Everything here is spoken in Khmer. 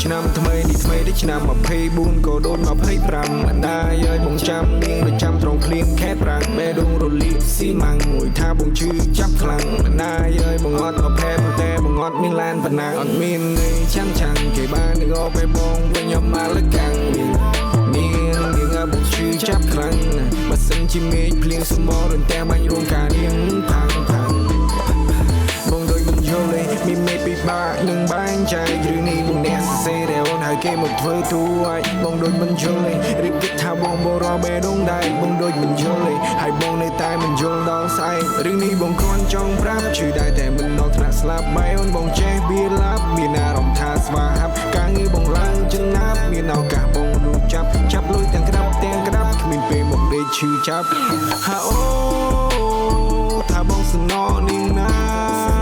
ឆ្នាំថ្មីនេះថ្មីដូចឆ្នាំ24ក៏ដូច25មិនដាយឲ្យបងចាំនាងដូចចាំត្រង់ភ្លៀងខេតប្រាំងបេះដូងរលាកស៊ីម៉ាំងមួយថាបងឈឺចាប់ខ្លាំងមិនដាយឲ្យបងអត់ក៏ផែប៉ុន្តែបងអត់មានឡានប៉ុណ្ណាអត់មាននៃចាំចាំគេបាននឹងអបឲ្យបងវិញយកមកលកាំងនាងបងឈឺចាប់ខ្លាំងបើសិនជាមេឃភ្លៀងស្មោរតែបាញ់រោងការនាងផាំងបងដូចមិនយល់ទេមានមេពិបាកនឹងបែងចែករឿងនេះបងអ្នកសរសេរតែអូនហើយគេមកធ្វើទូឲ្យបងដូចមិនយល់ទេឬគិតថាបងបរបេះដូងដែរបងដូចមិនយល់ទេហើយបងនៅតែមិនយល់ដល់ស្អែករឿងនេះបងគ្រាន់ចង់ប្រាប់ឈឺដែរតែមិនដល់ថ្នាក់ស្លាប់បែអូនបងចេះបៀឡាប់មានអារម្មណ៍ថាស្វាហាប់ការងារបងឡើងចំណាប់មានឱកាសបងរូបចាប់លុយទាំងក្តាប់គ្មានពេលមកដេកឈឺចាប់ហាអូថាបងសំណនាងណា